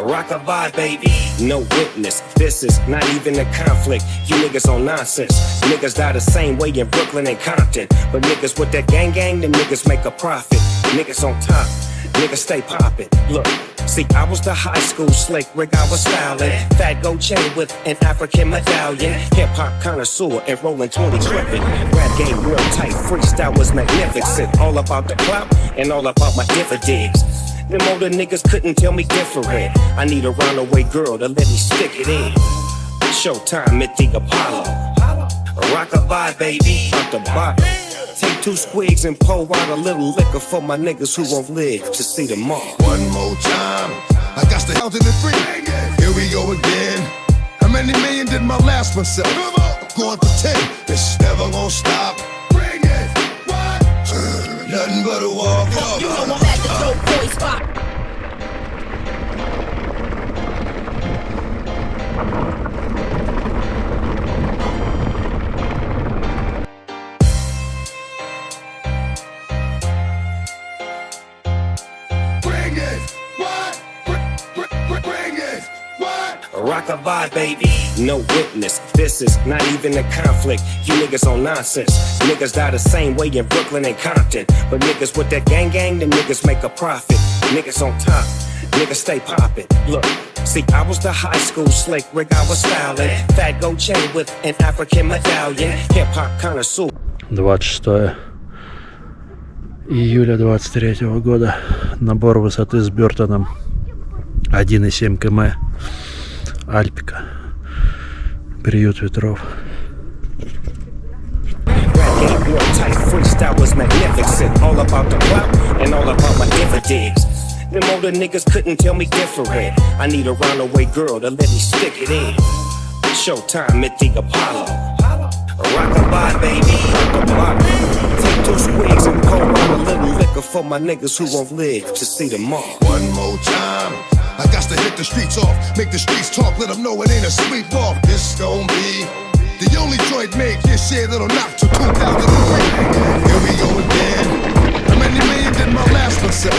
Rockabye, baby, no witness. This is not even a conflict. You niggas on nonsense. Niggas die the same way in Brooklyn and Compton. But niggas with that gang, them niggas make a profit. Niggas on top, niggas stay poppin'. Look, see, I was the high school slick Rick, I was styling. Fat gold chain with an African medallion. Hip-hop connoisseur and rolling 20 trippin'. Rap game real tight, freestyle was magnificent. All about the clout and all about my dividends. Them older niggas couldn't tell me different. I need a roundaway girl to let me stick it in. Showtime at the Apollo. Rockabye, baby, out the bottle. Take 2 squigs and pour out a little liquor for my niggas who won't live to see tomorrow. One more time, I got to count it in 3. Here we go again. How many million did my last one sell? I'm going for 10. It's never gonna stop. Bring it. What? Nothing but a walk up. You know I'm at the dope boy spot. Rockabye, baby, no witness. This is not even a conflict. You niggas on nonsense. Niggas die the same way in Brooklyn and Compton. But niggas with that gang, them niggas make a profit. Niggas on top, niggas stay poppin'. Look, see, I was the high school slick Rick, I was styling. Fat gold chain with an African medallion. Hip-hop connoisseur. 26 июля 23 года. Набор высоты с Бертоном 1,7 км. Альпика. Приют ветров. Freestyle was magnificent. All about the clout and all about my dividends. Them older niggas couldn't tell me different. I need a roundaway girl to let me stick it in. Showtime at the Apollo. Rockabye, baby, out the bottle. Take 2 squigs and pour out a little liquor for my niggas who won't live to see tomorrow. One more time, I got to hit the streets off, make the streets talk, let them know it ain't a sweep off. This gon' be the only joint made this year that'll knock to 2003. Here we go again. How many million did my last one sell?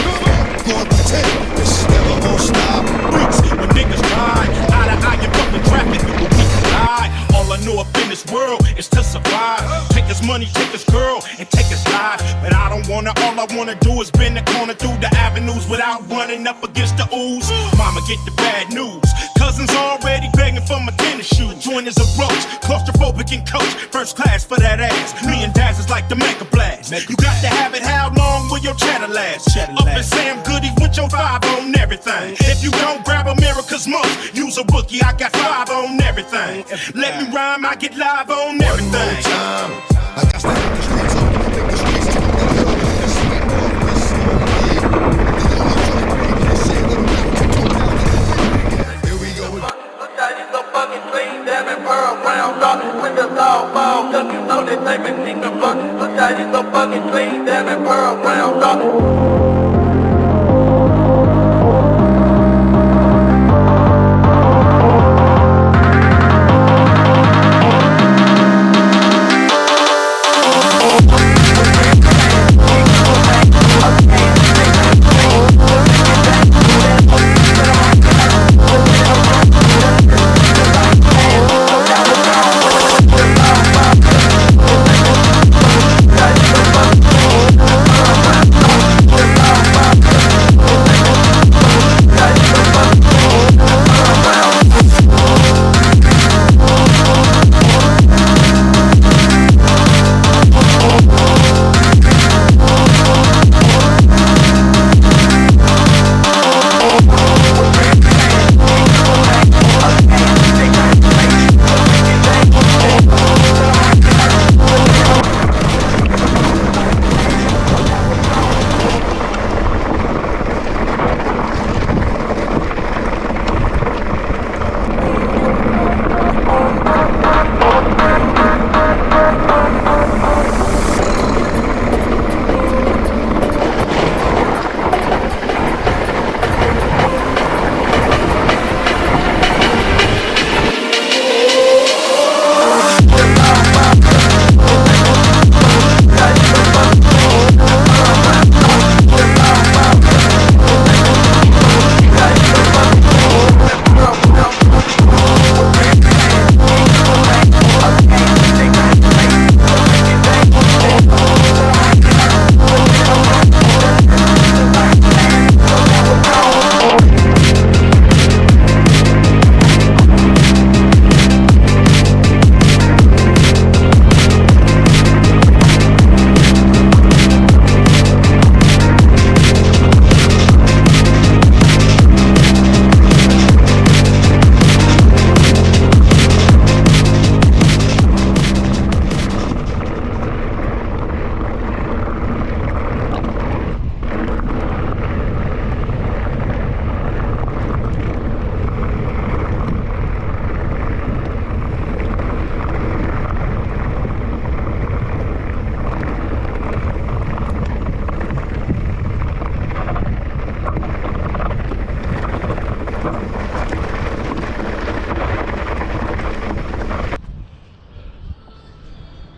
Going for 10. It's never gonna stop. Freaks, when niggas ride, eye to eye in fucking traffic, but we collide. All I know up in this world is to survive. Take his money, take his girl, and take his life. But I don't wanna, all I wanna do is bend the corner through the avenues without running up against the ooze. Mama get the bad news. Cousins already begging for my tennis shoes. Join as a roach, claustrophobic and coach. First class for that ass. Me and Daz is like the Mega Blast. You got to have it, how long will your cheddar last? Up in Sam Goody with your 5 on everything. If you don't grab America's most, use a bookie, I got 5 on everything. Let me rhyme, I get live on everything. One more time, I got to hit the streets off, make the streets talk, let them know it ain't a sweep off. This gon' be the only joint made this year that'll knock to 2003. Here we go again. Look at you so fucking clean, damn it, pearl brown dog. With the dog ball, cause you know they say me sneak the fuck. Look at you so fucking clean, damn it, pearl brown dog.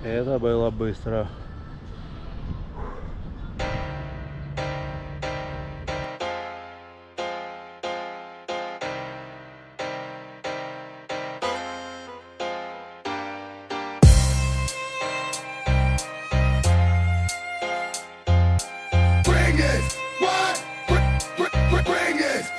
Это было быстро.